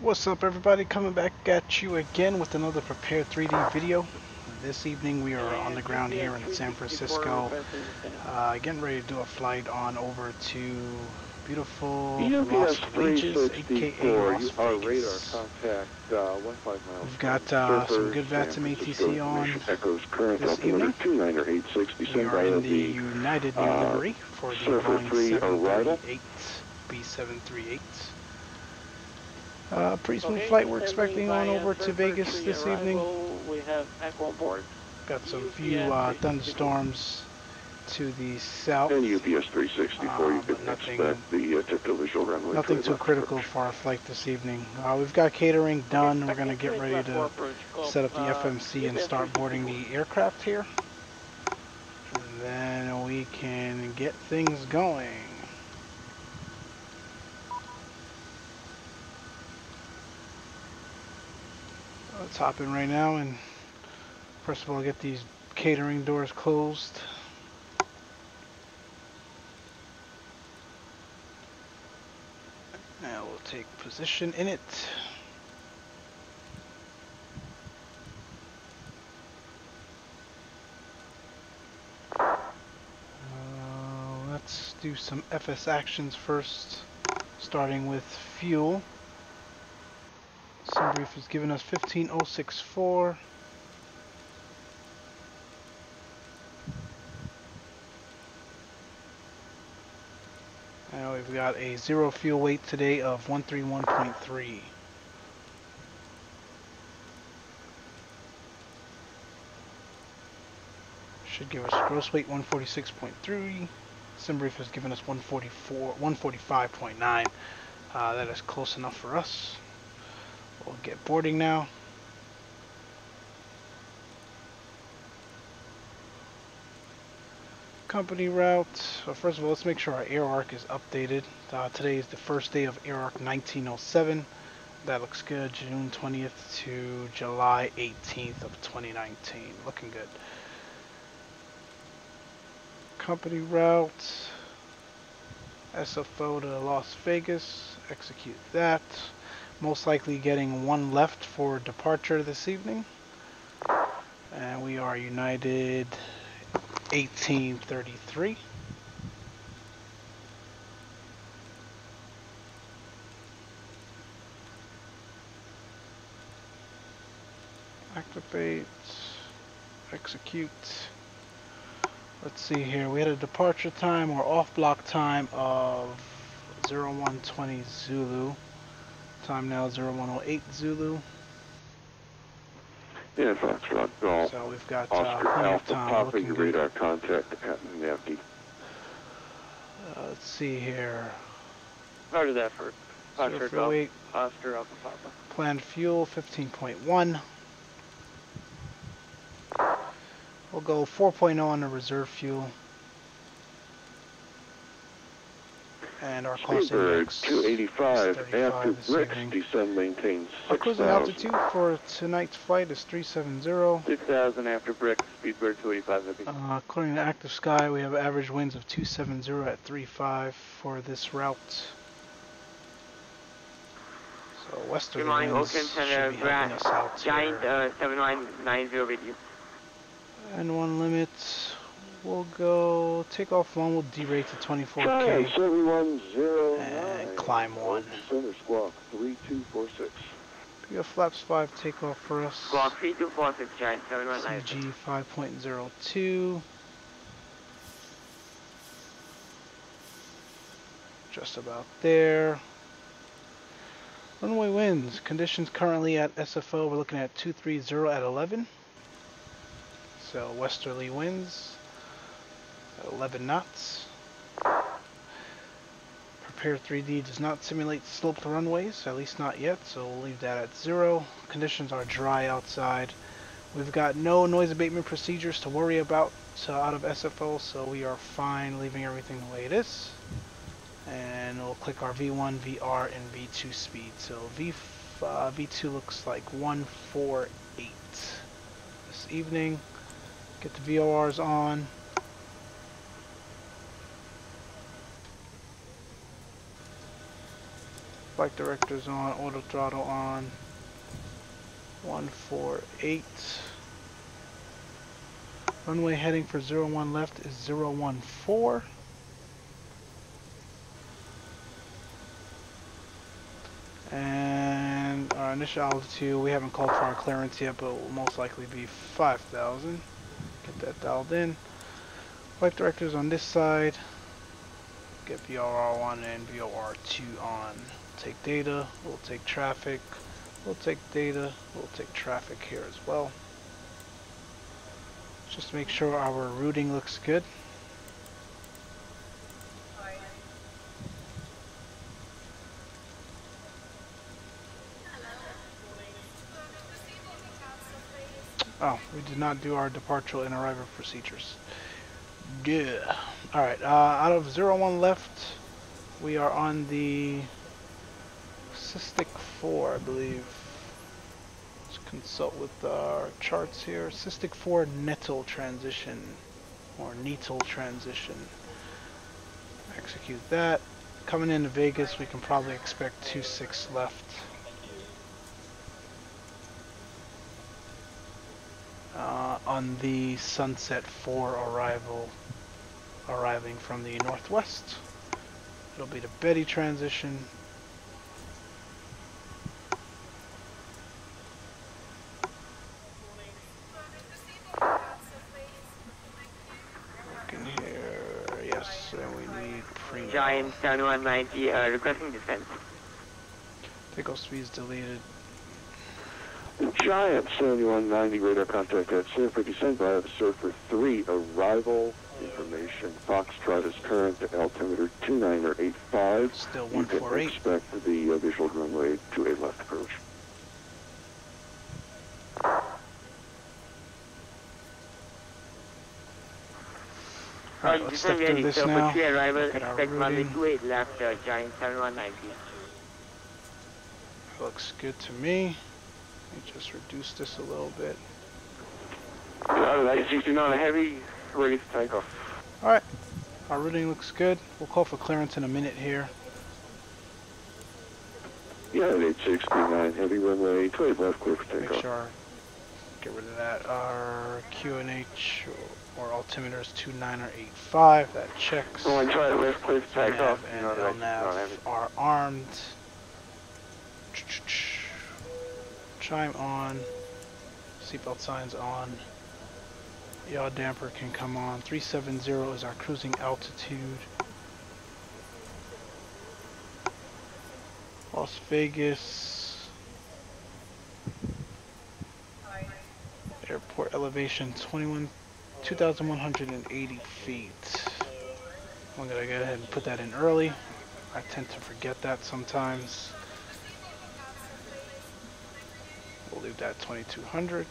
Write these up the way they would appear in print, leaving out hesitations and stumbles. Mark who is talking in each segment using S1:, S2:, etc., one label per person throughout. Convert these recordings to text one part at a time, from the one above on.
S1: What's up, everybody? Coming back at you again with another Prepar3D video. This evening we are on the ground here in San Francisco, getting ready to do a flight on over to beautiful Los Felices, aka Las Vegas. We've got some good VATSIM ATC on this evening. We are in the United New livery for the Boeing 738 B738. Pretty smooth flight we're expecting on over to Vegas this evening.
S2: We have Echo on board.
S1: Got some few thunderstorms to the south,
S3: And UPS 364, you
S1: but
S3: can expect the typical visual runway.
S1: nothing too critical for our flight this evening. We've got catering done. We're going to get ready to set up the FMC and start boarding the aircraft here. And then we can get things going. Let's hop in right now and first of all get these catering doors closed. Now we'll take position in it. Let's do some FS actions first, starting with fuel. Some brief is giving us 15,064. Now we've got a zero fuel weight today of 131.3. Should give us gross weight 146.3. Sim brief has given us 145.9. That is close enough for us. We'll get boarding now. Company route. Well, first of all, let's make sure our air arc is updated. Today is the first day of air arc 1907. That looks good. June 20th to July 18th of 2019. Looking good. Company route. SFO to Las Vegas. Execute that. Most likely getting one left for departure this evening. And we are United 1833. Activate. Execute. Let's see here. We had a departure time or off block time of 0120 Zulu. Time now 0108 Zulu.
S3: Yeah, Foxtrot, Golf.
S1: So we've got
S3: Oscar
S1: plenty of
S3: Alpha,
S1: time.
S3: popping your radar contact at Navy.
S1: Let's see here.
S2: Roger that for Oscar
S1: fuel weight.
S2: Oscar Alpha Papa.
S1: Planned fuel 15.1. We'll go 4.0 on the reserve fuel. And our cost index
S3: 285 after bricks, descend, maintain 6,000.
S1: Our cruising altitude for tonight's flight is 370.
S2: 6,000 after bricks, speedbird 285.
S1: According to ActiveSky, we have average winds of 270 at 3.5 for this route. So westerly winds should be helping us out
S2: Giant
S1: here.
S2: 7990 with you.
S1: And one limit. We'll go takeoff one. We'll derate to 24K.
S3: 7109.
S1: And climb one.
S3: Center squawk 3246.
S1: We got flaps 5 takeoff for us.
S2: Squawk 3246, Giant 7190.
S1: CG 5.02. Just about there. Runway winds. Conditions currently at SFO. We're looking at 230 at 11. So westerly winds. 11 knots. Prepar3D does not simulate sloped runways, at least not yet, so we'll leave that at 0. Conditions are dry outside. We've got no noise abatement procedures to worry about out of SFO, so we are fine leaving everything the way it is. And we'll click our V1, VR, and V2 speed. So V2 looks like 148 this evening. Get the VORs on. Flight directors on, auto throttle on. 148. Runway heading for 01 left is 014. And our initial altitude, we haven't called for our clearance yet, but it will most likely be 5,000. Get that dialed in. Flight directors on this side. Get VOR1 and VOR2 on. Take data, we'll take traffic, we'll take data, we'll take traffic here as well. Just to make sure our routing looks good. Oh, we did not do our departure and arrival procedures. Yeah. Alright, out of 01 left, we are on the Cystic 4, I believe. Let's consult with our charts here. Cystic 4 Nettle transition, or Nettle transition. Execute that. Coming into Vegas, we can probably expect 26 left. On the Sunset 4 arriving from the northwest. It'll be the Betty transition. Looking here, yes, and we need premium.
S2: Giant 7190, requesting descent.
S1: Takeoff speed's deleted.
S3: Giant 7190 radar contact at Surfer descent via Surfer 3 arrival information. Foxtrot is current at altimeter 2985.
S1: Still
S3: You can
S1: 148.
S3: expect the visual runway to a left approach.
S1: Alright, let's step through this now.
S2: Arrival,
S1: Look at our
S2: expect runway
S1: routing.
S2: 28 left, Giant 7190.
S1: Looks good to me. Let me just reduce this a little bit.
S3: Out of that 69 heavy, ready to take off.
S1: Alright, our routing looks good. We'll call for clearance in a minute here.
S3: Yeah, 869 heavy runway 28 left, clear for
S1: Make
S3: takeoff.
S1: sure, get rid of that. Our QNH or altimeter is 2985. That checks.
S2: Go and try to lift, clear for takeoff.
S1: And LNAV are armed. Chime on. Seatbelt signs on. Yaw damper can come on. 370 is our cruising altitude. Las Vegas. Airport elevation 2,180 feet. I'm gonna go ahead and put that in early. I tend to forget that sometimes. We'll leave that 2,200.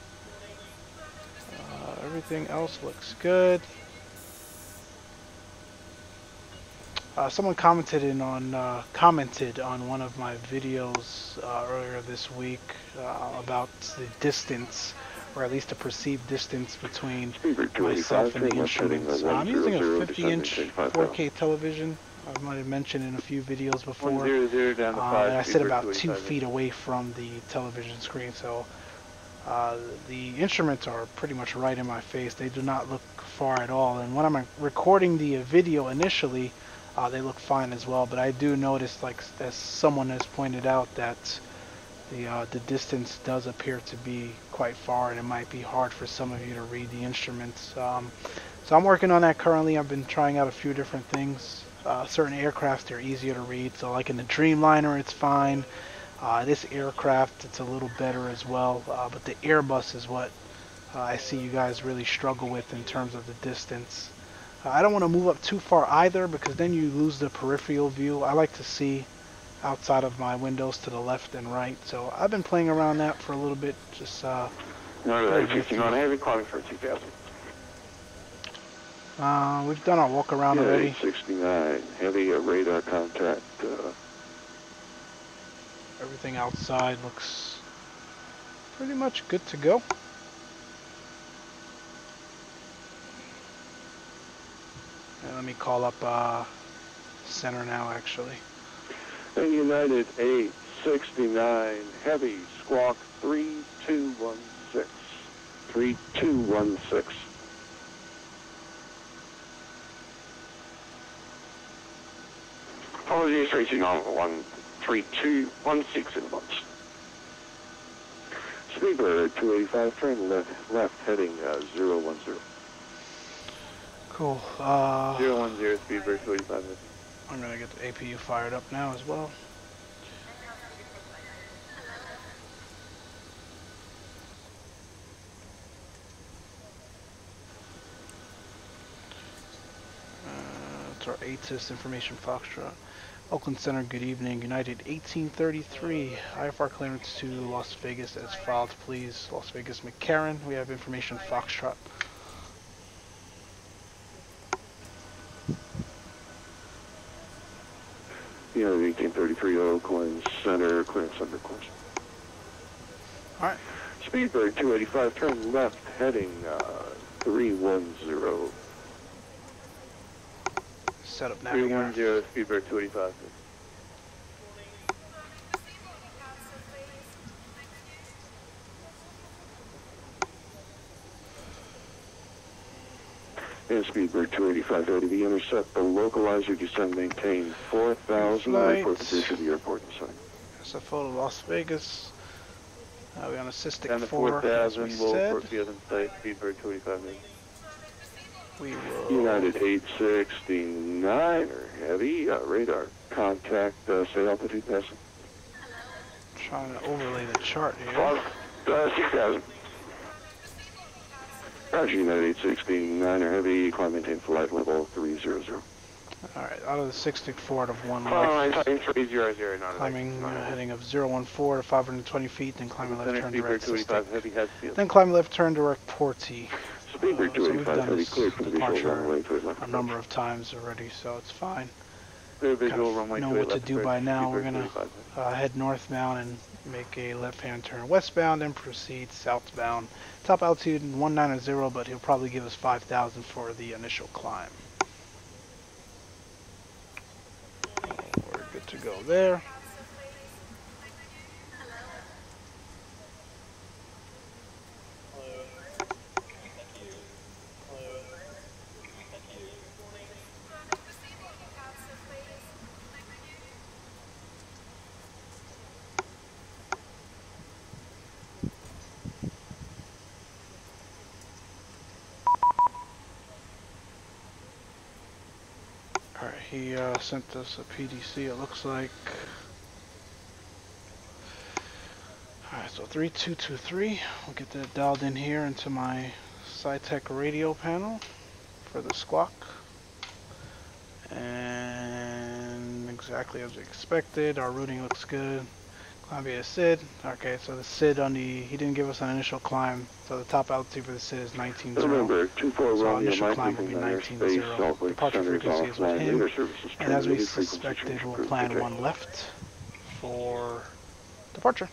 S1: Everything else looks good. Someone commented on one of my videos earlier this week about the distance, or at least the perceived distance between myself and the instruments. I'm using a 50-inch 4K television. I might have mentioned in a few videos before.
S2: 100 down to 5.
S1: And I sit about 2 feet away from the television screen, so the instruments are pretty much right in my face. They do not look far at all. And when I'm recording the video initially, they look fine as well. But I do notice, like as someone has pointed out, that the distance does appear to be quite far, and it might be hard for some of you to read the instruments. So I'm working on that currently. I've been trying out a few different things. Certain aircraft are easier to read, so like in the Dreamliner it's fine. This aircraft, it's a little better as well, but the Airbus is what I see you guys really struggle with in terms of the distance. I don't want to move up too far either, because then you lose the peripheral view. I like to see outside of my windows to the left and right, so I've been playing around that for a little bit. Just
S3: No, 869 heavy, calling for 2,000.
S1: we've done our walk around already.
S3: 869 heavy radar contact.
S1: Everything outside looks pretty much good to go. And let me call up center now, actually.
S3: And United 869 Heavy, squawk 3216. 3216.
S2: Apologies, reaching on 13216 inbox.
S3: Speedbird 285, turn left heading 010.
S1: Cool.
S2: 010, Speedbird 285.
S1: I'm gonna get the APU fired up now as well. It's our ATIS information Foxtrot. Oakland Center, good evening. United 1833, IFR clearance to Las Vegas as filed, please. Las Vegas McCarran, we have information Foxtrot.
S3: United 1833 Oakland Center, clearance under request.
S1: Alright.
S3: Speedbird 285, turn left heading 310.
S1: Set up navigator.
S2: 310, Speedbird 285.
S3: And Speedbird 285 ready to intercept the localizer, descend, maintain 4,000, report position to the airport in sight.
S1: SFO to Las Vegas. We're on a Cystic
S2: Down to
S1: 4, as
S2: 4,000,
S1: we
S2: we'll
S1: said.
S2: report field in sight, Speedbird 285 ready.
S1: We will...
S3: United 869 or heavy, radar, contact, say altitude passing.
S1: Trying to overlay the chart here.
S3: 6,000. Roger, United 869 or heavy, climb maintain flight level 300.
S1: Alright, out of the Cystic 4 out of 1
S2: Line
S1: left.
S2: 300, not
S1: Climbing heading of 014 to 520 feet, then climbing left turn
S2: Speedbird
S1: direct
S2: 285
S1: Cystic.
S2: heavy has field.
S1: Then climb left turn direct Porty.
S3: Speedbird
S1: So we've
S3: 285
S1: done
S3: heavy,
S1: this
S3: cleared for the visual
S1: departure
S3: runway to left.
S1: a number of times already, so it's fine.
S2: Clear
S1: Kind
S2: visual
S1: of
S2: runway
S1: know
S2: 28
S1: what to
S2: left
S1: do
S2: approach,
S1: by now. We're
S2: Speedbird
S1: gonna
S2: 285.
S1: head northbound and make a left-hand turn westbound and proceed southbound. Top altitude 190, but he'll probably give us 5,000 for the initial climb. We're good to go there. Alright, he sent us a PDC, it looks like. Alright, so 3223. We'll get that dialed in here into my SciTech radio panel for the squawk. And exactly as expected, our routing looks good. Climb via SID. Okay, so the SID on the, he didn't give us an initial climb, so the top altitude for the SID is 19.0.
S3: Remember, 24
S1: So our
S3: Romeo
S1: initial
S3: Mike
S1: climb will be
S3: leaving
S1: 19.0.
S3: airspace,
S1: Departure
S3: center is
S1: frequency is with
S3: offline,
S1: him.
S3: air services
S1: And as we
S3: terminated, frequency
S1: suspected,
S3: change
S1: we'll
S3: approved.
S1: plan
S3: Okay.
S1: one left for departure.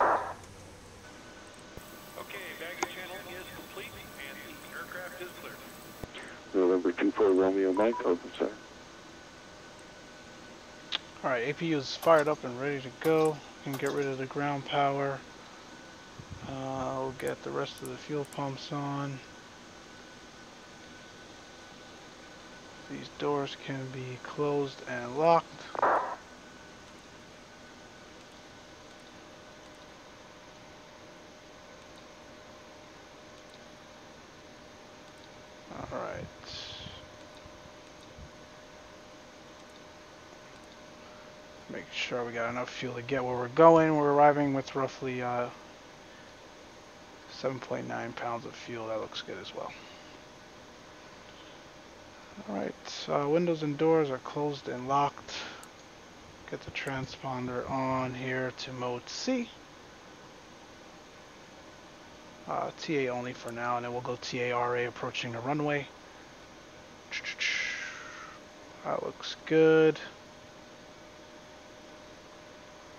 S4: Okay, baggage handling is complete and the aircraft is clear.
S3: November 24 Romeo Mike, open sir.
S1: Alright, APU is fired up and ready to go. We can get rid of the ground power. We'll get the rest of the fuel pumps on. These doors can be closed and locked. Alright. Make sure we got enough fuel to get where we're going. We're arriving with roughly 7.9 pounds of fuel. That looks good as well. Alright, windows and doors are closed and locked. Get the transponder on here to mode C. TA only for now, and then we'll go TARA approaching the runway. That looks good.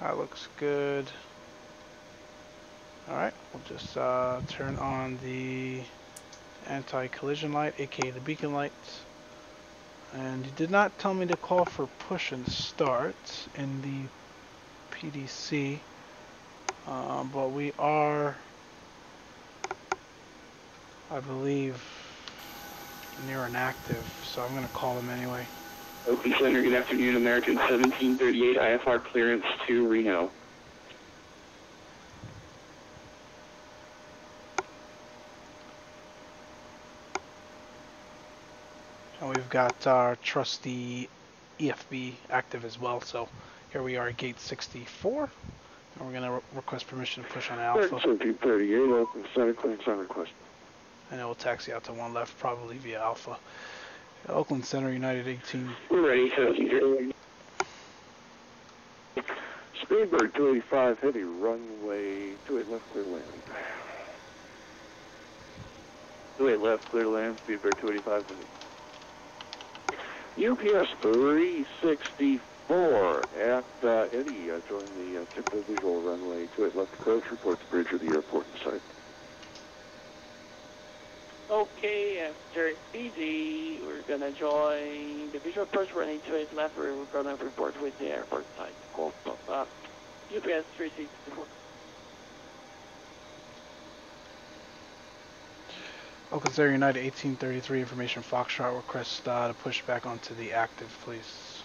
S1: That looks good. Alright, we'll just turn on the anti-collision light, aka the beacon lights. And you did not tell me to call for push and start in the PDC, but we are, I believe, near an active, so I'm going to call him anyway.
S3: Open Center, good afternoon, American 1738, IFR clearance to Reno.
S1: And we've got our trusty EFB active as well, so here we are at gate 64, and we're going to request permission to push on Alpha.
S3: 1738, Open Center, clearance on request.
S1: And it will taxi out to one left, probably via Alpha. Oakland Center, United 18.
S3: We're ready, 1738. Speedbird 285, heavy runway 28 left, clear to land.
S2: 28 left, clear to land, Speedbird 285.
S3: UPS 364 at Eddie, join the typical visual runway 28 left approach, report the bridge of the airport in sight.
S5: Okay, after easy, we're gonna join the visual approach running 28 left, we're gonna report with the airport side. Cool. UPS 364.
S1: Oakland Center, United 1833, information Foxtrot, request to push back onto the active, please.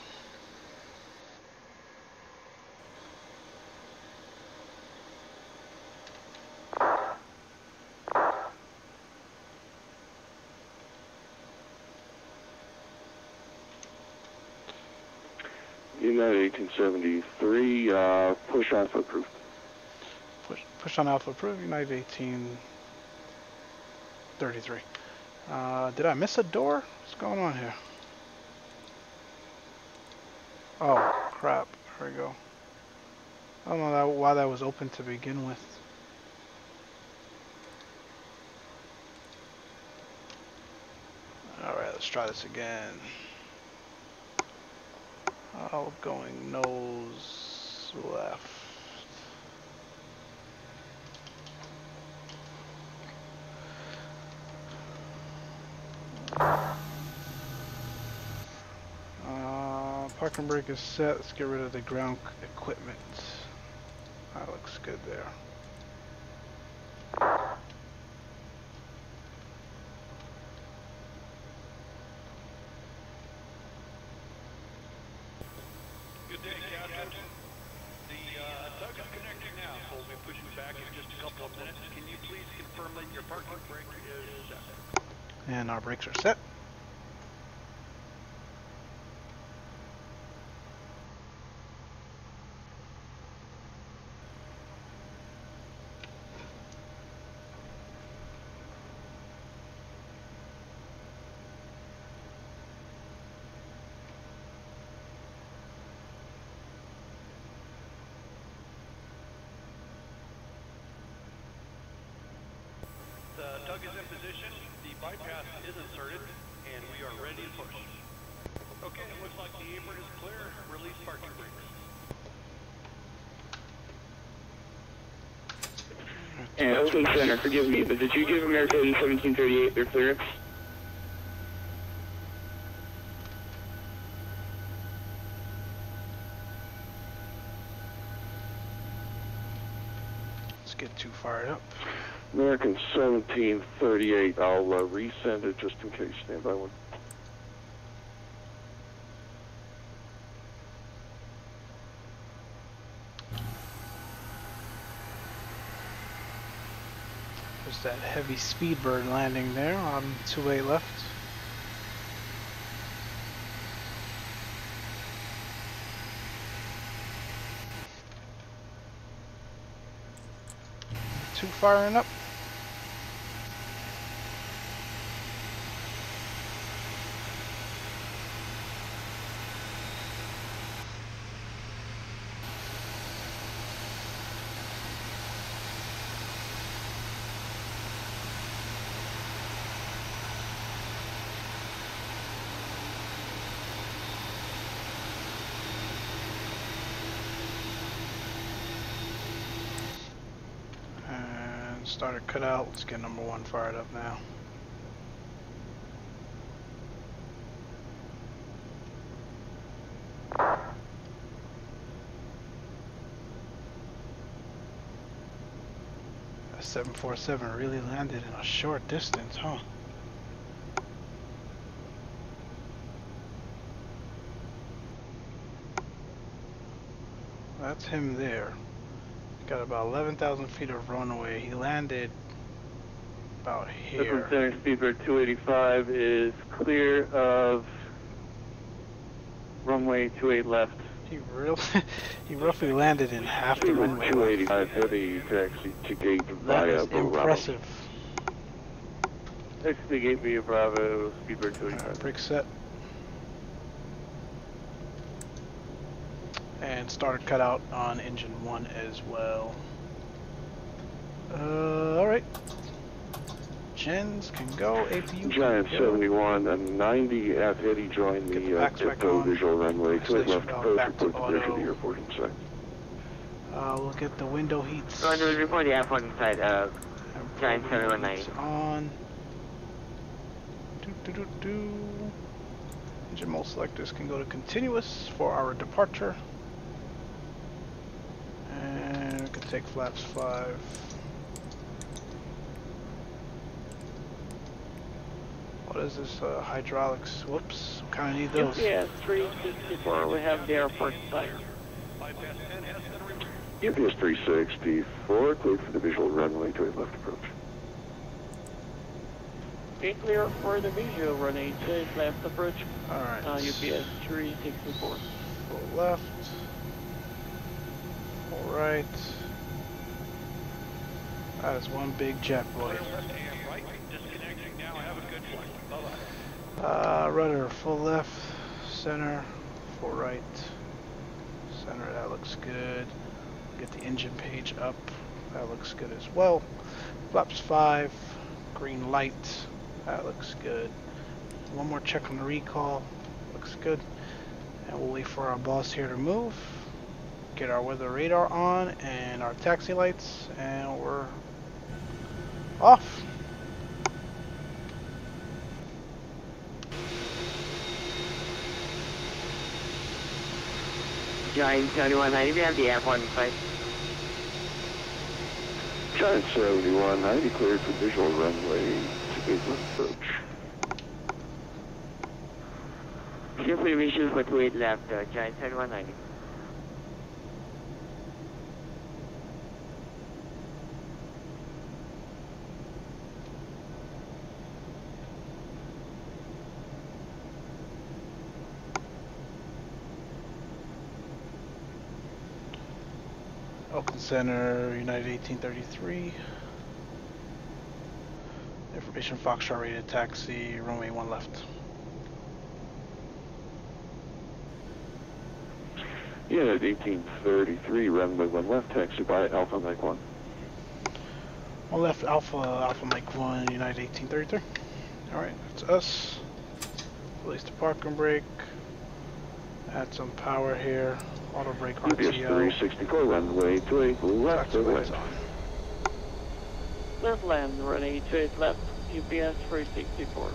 S3: United 1873, push Alpha approved.
S1: Push on Alpha approved, United 1833. Did I miss a door? What's going on here? Oh, crap. There we go. I don't know why that was open to begin with. Alright, let's try this again. Going nose left. Parking brake is set. Let's get rid of the ground equipment. That looks good there.
S4: Good day, Captain. The tug is connecting now, so we'll be pushing back in just a couple of minutes. Can you please confirm that your parking brake is set?
S1: And our brakes are set.
S4: The tug is in position, the bypass is inserted, and we are ready to push. Okay, it looks like the apron is clear. Release parking brakes.
S3: And Oakland Center, forgive me, but did you give American 1738 their clearance?
S1: Let's get too fired up.
S3: American 1738, I'll resend it just in case. Stand by one.
S1: There's that heavy Speedbird landing there on 28 left. Two firing up. Starter cut out. Let's get number 1 fired up now. 747 really landed in a short distance, huh? That's him there. Got about 11,000 feet of runway. He landed about here.
S2: Center speedbird 285 is clear of runway 28 left.
S1: He roughly landed in half the runway.
S3: 285 heavy taxi to gate
S1: That
S3: via
S1: is impressive.
S2: Exit the gate via Bravo, speedbird 285.
S1: Alright, brake set. And starter cutout on engine 1 as well. Alright. Gens can go, APU
S3: Giant
S1: can go.
S3: 71 and 90 F Eddie joined the depot visual runway to it left approach
S1: back to
S3: report to
S1: auto.
S3: the airport inside.
S1: We'll get the window heats.
S6: So under report the airport inside, Giant 7190.
S1: On. Engine mode selectors can go to continuous for our departure. And we can take flaps 5. What is this? Hydraulics. Whoops. Kind of need those.
S5: UPS 364, we have the airport site.
S3: UPS 364, cleared for the visual runway to it left approach.
S5: Okay, clear for the visual runway to it left approach.
S1: Alright.
S5: UPS 364.
S1: Full left. Full right. That is one big jet, boy. Rudder, full left, center, full right, center, that looks good. Get the engine page up, that looks good as well. Flaps 5, green light, that looks good. One more check on the recall, looks good. And we'll wait for our boss here to move. Get our weather radar on and our taxi lights, and we're off.
S6: Giant 7190, we have the airport inside.
S3: Giant 7190 cleared for visual runway to gate left approach.
S6: Clear for visual for 28 left, Giant 7190.
S1: Oakland Center, United 1833. Information Foxtrot rated taxi, runway 1 left.
S3: Unit 1833, runway 1 left, taxi by Alpha Mike 1.
S1: 1 left, Alpha Mike 1, United 1833. Alright, that's us. Release the parking brake. Add some power here. Auto brake
S3: UPS
S1: RTO.
S3: 364, runway 28 left,
S1: Taxi lights
S3: away.
S1: on.
S5: Left land, runway to it left, UPS 364.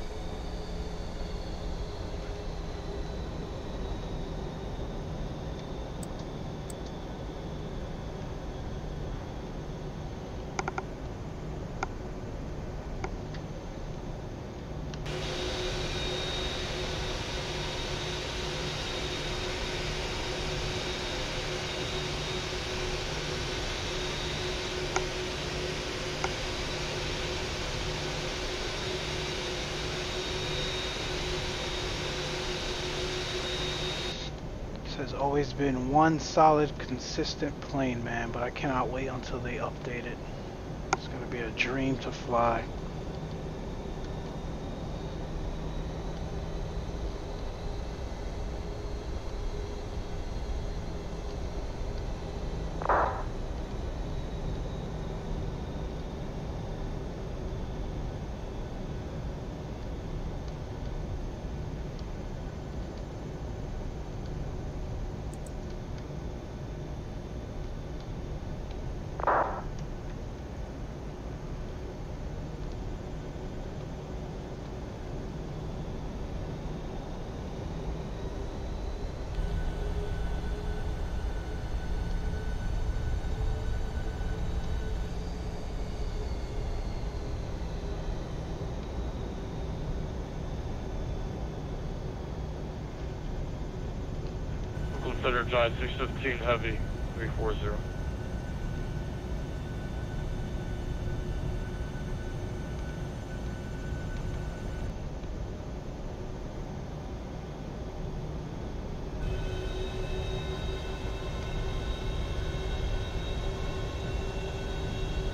S1: Has always been one solid, consistent plane, man, but I cannot wait until they update it. It's going to be a dream to fly.
S2: Center Giant 615 Heavy 340.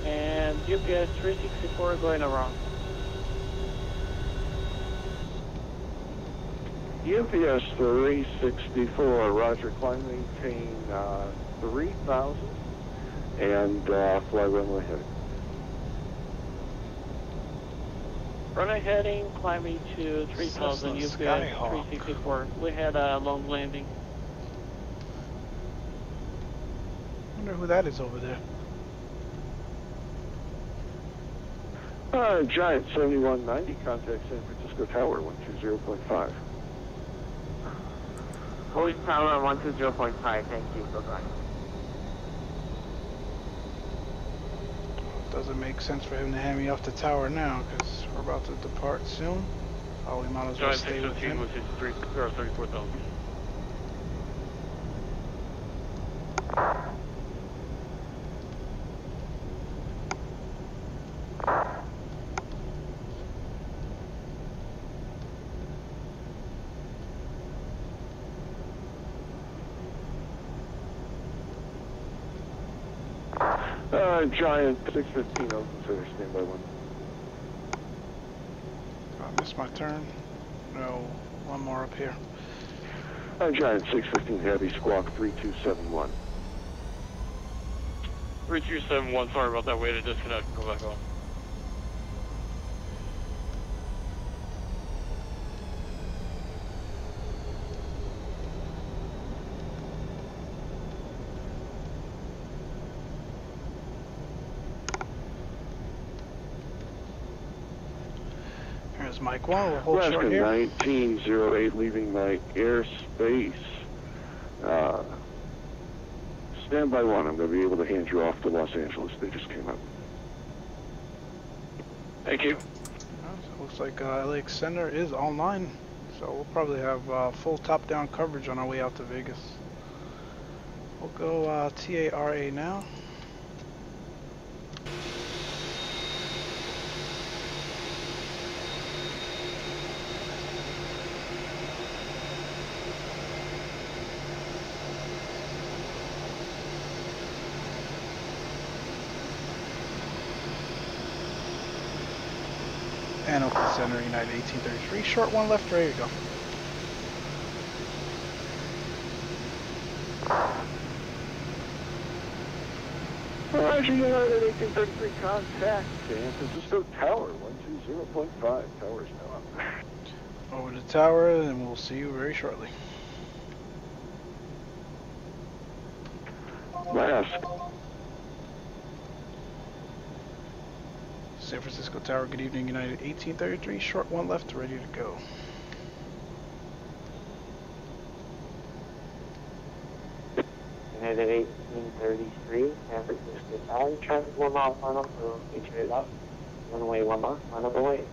S5: And UPS 364 going around.
S3: UPS 364, roger, climb maintain 3000 and fly runway heading.
S5: Runway heading, climbing to 3000 UPS
S1: Skyhawk.
S5: 364. We had a long landing.
S1: Wonder who that is over there.
S3: Giant 7190, contact San Francisco Tower 120.5.
S6: Police Tower 120.5, thank you, bye-bye.
S1: Doesn't make sense for him to hand me off the tower now, because we're about to depart soon. Oh, we might as well
S2: Giant
S1: stay with
S2: 615
S1: him.
S2: which is 34,000.
S3: Giant 615, I'll consider standby one.
S1: I missed my turn. No, one more up here.
S3: Giant 615 Heavy, squawk 3271.
S2: 3271, sorry about that, way to disconnect, go back on.
S1: Here's Mike 1, we'll hold short
S3: Alaska
S1: here.
S3: 1908, leaving my airspace. Standby one, I'm going to be able to hand you off to Los Angeles. They just came up.
S2: Thank you.
S1: So looks like LAX Center is online, so we'll probably have full top-down coverage on our way out to Vegas. We'll go TARA now. And Oakland Center, United 1833. Short one left, ready to go.
S3: Roger, United 1833, contact San Francisco Tower 120.5. Tower's now up.
S1: Over the tower, and we'll see you very shortly.
S3: Last.
S1: San Francisco Tower, good evening, United 1833. Short one left, ready to go.
S6: United 1833, San Francisco Tower, traffic 1 mile final for Patriot up. Runway 1 mile, line up away.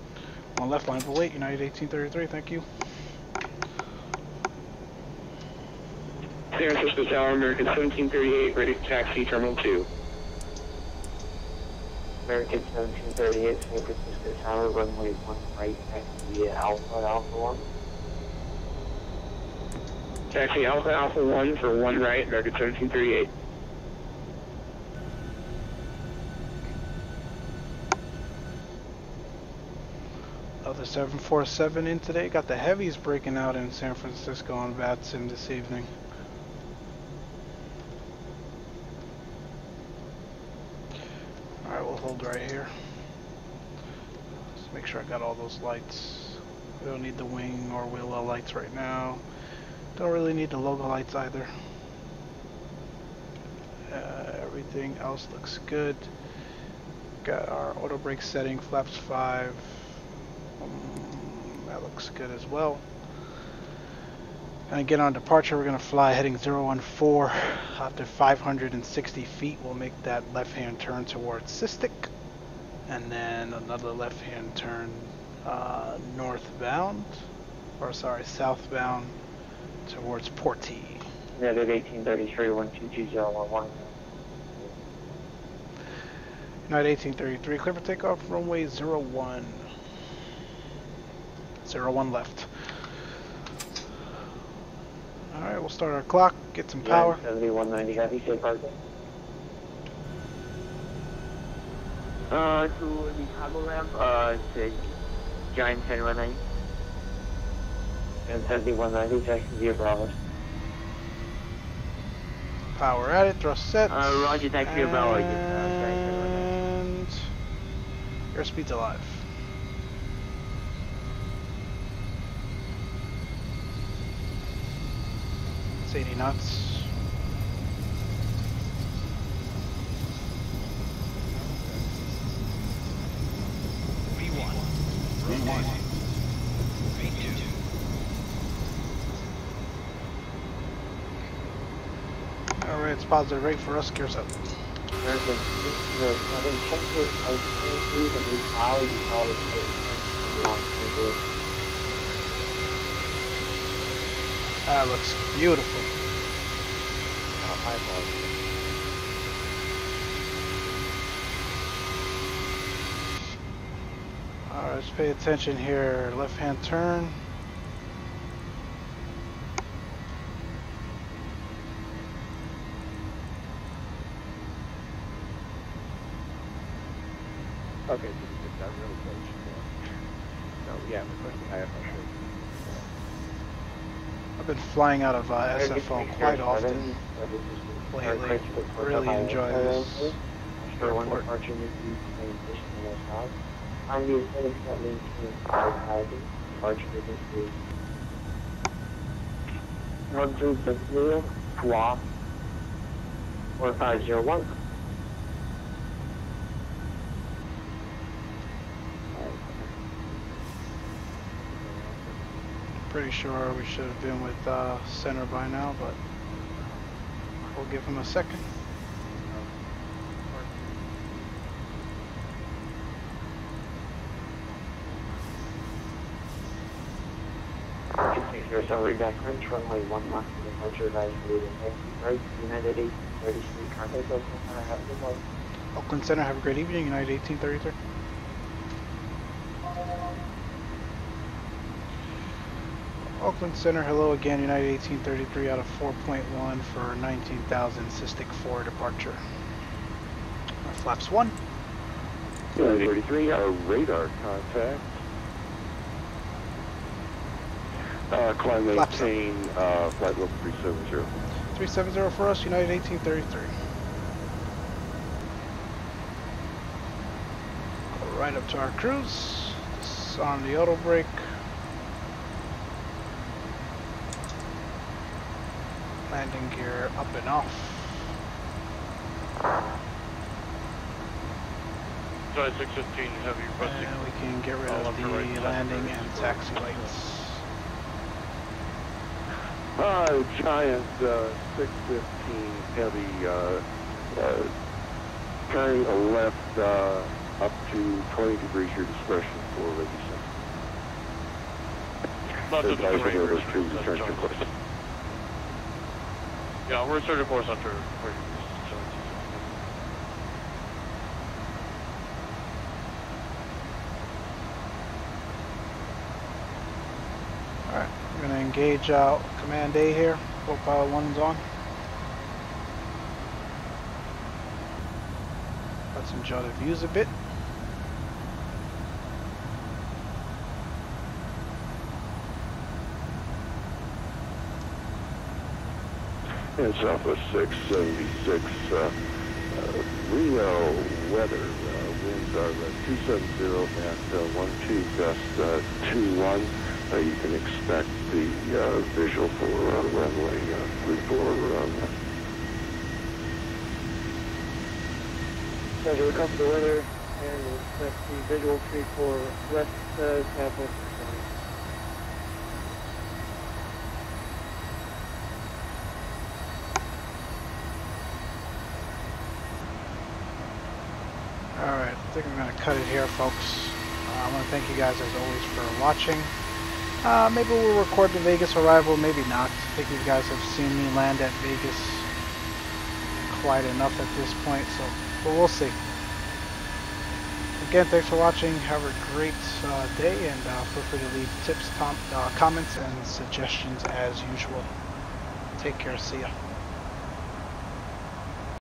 S1: One left, line for wait, United 1833, thank you.
S2: San Francisco Tower, American 1738, ready to taxi Terminal 2.
S6: American 1738, San Francisco Tower, runway 1 right, taxi via Alpha 1.
S2: Taxi Alpha 1 for 1 right, American 1738.
S1: Other 747 in today. Got the heavies breaking out in San Francisco on VATSIM this evening. Alright, we'll hold right here. Just make sure I got all those lights. We don't need the wing or wheel well lights right now. Don't really need the logo lights either. Everything else looks good. Got our auto brake setting, flaps 5. That looks good as well. And again, on departure, we're going to fly heading 014. After 560 feet, we'll make that left-hand turn towards Cystic. And then another left-hand turn southbound towards Porty.
S6: United 1833, 122.011.
S1: United 1833, clear for takeoff, runway 01. 01 left. Alright, we'll start our clock, get some power.
S6: 7190 heavy, safe parking. To the cargo ramp, it's Giant 7190. And 7190, taxi via Bravo.
S1: Power at it, thrust set.
S6: Roger, taxi via Bravo.
S1: And airspeed's alive. It's 80 knots.
S4: V1. V2.
S1: Alright, it's positive rate for us, gears up. That looks beautiful. Alright, let's pay attention here. Left hand turn.
S3: Okay, so we just got really close. No, yeah, we're pushing high up our shape.
S1: I've been flying out of SFO quite often lately. Really enjoy this airport.
S6: I'm the incentive that maintains 5,000. Departure is 136 swap 4501.
S1: Pretty sure we should have been with center by now, but we'll give him a second.
S6: Here's our reback range, runway 1 left, departure advisory, right, United 1833, contact Oakland Center, have a good one.
S1: Oakland Center, have a great evening, United 1833. Oakland Center, hello again, United 1833 out of 4.1 for 19,000 Cystic 4 departure. Flaps 1.
S3: United 33, radar contact. Climb maintain, flight level 370.
S1: 370 for us, United 1833. Go right up to our cruise. Disarm the auto brake. Landing gear up and off.
S4: Side 615 heavy requesting.
S1: And we can get rid of the landing and taxi lights.
S3: Giant 615 heavy, turning left up to 20 degrees your discretion for release.
S4: Left of the
S3: Advise
S4: terrain.
S3: over to return to course.
S4: Yeah, we're starting course after.
S1: Alright, we're going to engage out Command A here. Copilot 1's on. Let's enjoy the views a bit.
S3: And Southwest 676, Rio weather, winds are 270 at 12 gust 21. You can expect the visual for runway 34.
S6: Pleasure, we cover the weather and we expect the visual 34 west southwest.
S1: Alright, I think I'm going to cut it here, folks. I want to thank you guys as always for watching. Maybe we'll record the Vegas arrival, maybe not. I think you guys have seen me land at Vegas quite enough at this point, so but we'll see. Again, thanks for watching. Have a great day, and feel free to leave tips, comments, and suggestions as usual. Take care. See ya.